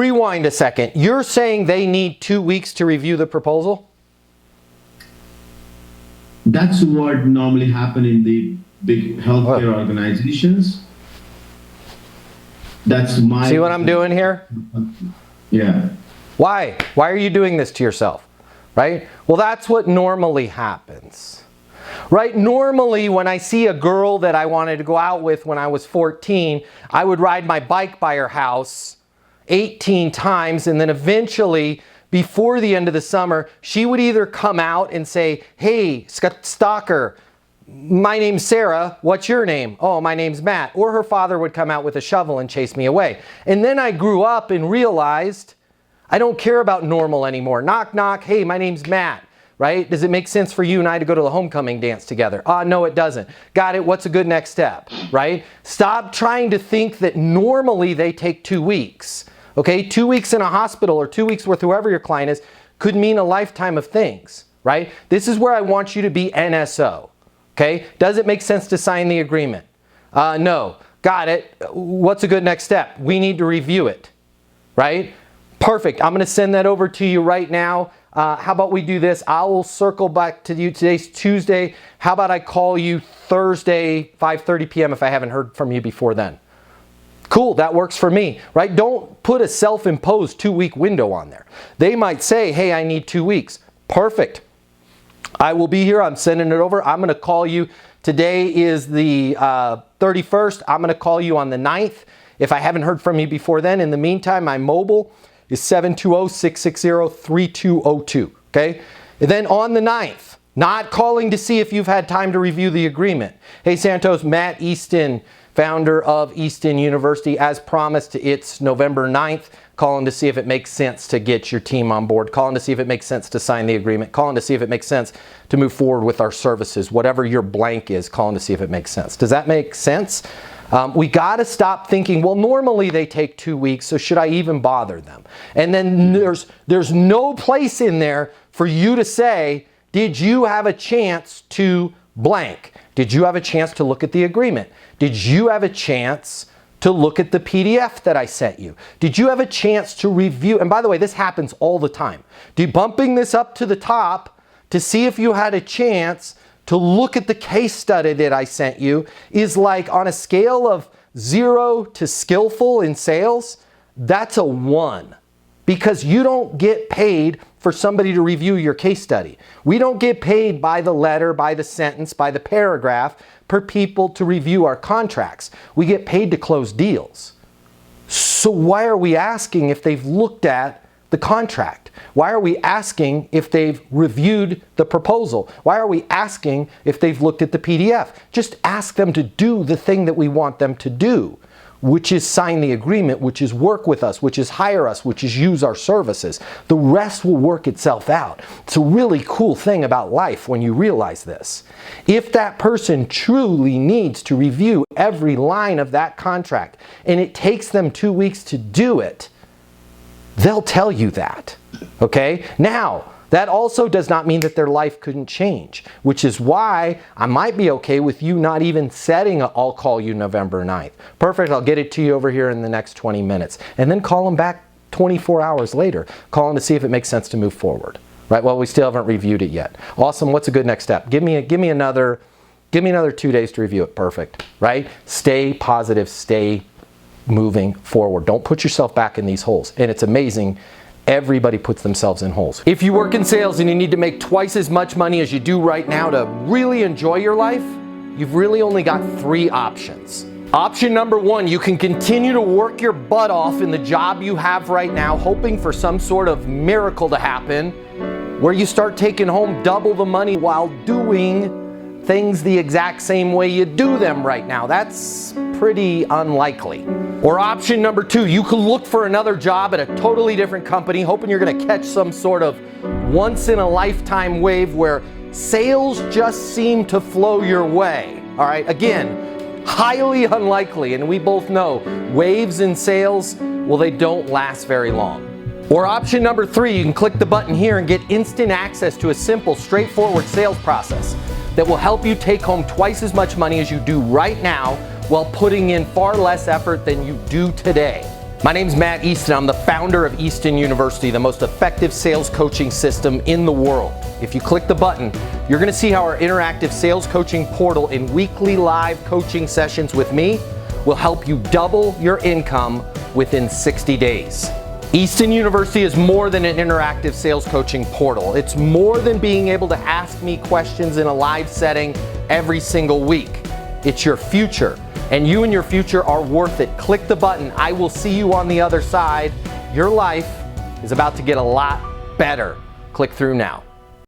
Rewind a second. You're saying they need 2 weeks to review the proposal? That's what normally happen in the big healthcare organizations. That's my... See what I'm doing here? Yeah. Why? Why are you doing this to yourself? Right? Well, that's what normally happens. Right? Normally, when I see a girl that I wanted to go out with when I was 14, I would ride my bike by her house 18 times, and then eventually, before the end of the summer, she would either come out and say, "Hey, stalker, my name's Sarah, what's your name?" "Oh, my name's Matt." Or her father would come out with a shovel and chase me away. And then I grew up and realized I don't care about normal anymore. Knock, knock, "Hey, my name's Matt." Right? Does it make sense for you and I to go to the homecoming dance together? No, it doesn't. Got it. What's a good next step? Right? Stop trying to think that normally they take 2 weeks. Okay? 2 weeks in a hospital or 2 weeks with whoever your client is could mean a lifetime of things. Right? This is where I want you to be NSO. Okay? Does it make sense to sign the agreement? No. Got it. What's a good next step? We need to review it. Right? Perfect. I'm going to send that over to you right now. How about we do this? I will circle back to you. Today's Tuesday. How about I call you Thursday, 5:30 p.m. if I haven't heard from you before then? Cool, that works for me, right? Don't put a self-imposed 2-week window on there. They might say, "Hey, I need 2 weeks." Perfect. I will be here. I'm sending it over. I'm going to call you. Today is the 31st. I'm going to call you on the 9th. If I haven't heard from you before then, in the meantime, my mobile is 720-660-3202, okay? And then on the 9th, not calling to see if you've had time to review the agreement. "Hey Santos, Matt Easton, founder of Easton University, as promised, it's November 9th, calling to see if it makes sense to get your team on board, calling to see if it makes sense to sign the agreement, calling to see if it makes sense to move forward with our services," whatever your blank is, calling to see if it makes sense. Does that make sense? We got to stop thinking, well, normally they take 2 weeks, so should I even bother them? And then there's no place in there for you to say, did you have a chance to blank? Did you have a chance to look at the agreement? Did you have a chance to look at the PDF that I sent you? Did you have a chance to review? And by the way, this happens all the time. Bumping this up to the top to see if you had a chance to look at the case study that I sent you is like, on a scale of 0 to skillful in sales, that's a 1. Because you don't get paid for somebody to review your case study. We don't get paid by the letter, by the sentence, by the paragraph per people to review our contracts. We get paid to close deals. So why are we asking if they've looked at the contract? Why are we asking if they've reviewed the proposal? Why are we asking if they've looked at the PDF? Just ask them to do the thing that we want them to do, which is sign the agreement, which is work with us, which is hire us, which is use our services. The rest will work itself out. It's a really cool thing about life when you realize this. If that person truly needs to review every line of that contract and it takes them 2 weeks to do it, they'll tell you that, okay? Now, that also does not mean that their life couldn't change, which is why I might be okay with you not even setting a "I'll call you November 9th. Perfect, I'll get it to you over here in the next 20 minutes. And then call them back 24 hours later, calling to see if it makes sense to move forward, right? Well, we still haven't reviewed it yet. Awesome, what's a good next step? Give me another 2 days to review it. Perfect, right? Stay positive, stay moving forward. Don't put yourself back in these holes. And it's amazing, everybody puts themselves in holes. If you work in sales and you need to make twice as much money as you do right now to really enjoy your life, you've really only got 3 options. Option number 1, you can continue to work your butt off in the job you have right now, hoping for some sort of miracle to happen where you start taking home double the money while doing things the exact same way you do them right now. That's pretty unlikely. Or option number 2, you can look for another job at a totally different company, hoping you're going to catch some sort of once-in-a-lifetime wave where sales just seem to flow your way. All right, again, highly unlikely, and we both know waves in sales, well, they don't last very long. Or option number 3, you can click the button here and get instant access to a simple, straightforward sales process that will help you take home twice as much money as you do right now while putting in far less effort than you do today. My name's Matt Easton. I'm the founder of Easton University, the most effective sales coaching system in the world. If you click the button, you're going to see how our interactive sales coaching portal and weekly live coaching sessions with me will help you double your income within 60 days. Easton University is more than an interactive sales coaching portal. It's more than being able to ask me questions in a live setting every single week. It's your future. And you and your future are worth it. Click the button. I will see you on the other side. Your life is about to get a lot better. Click through now.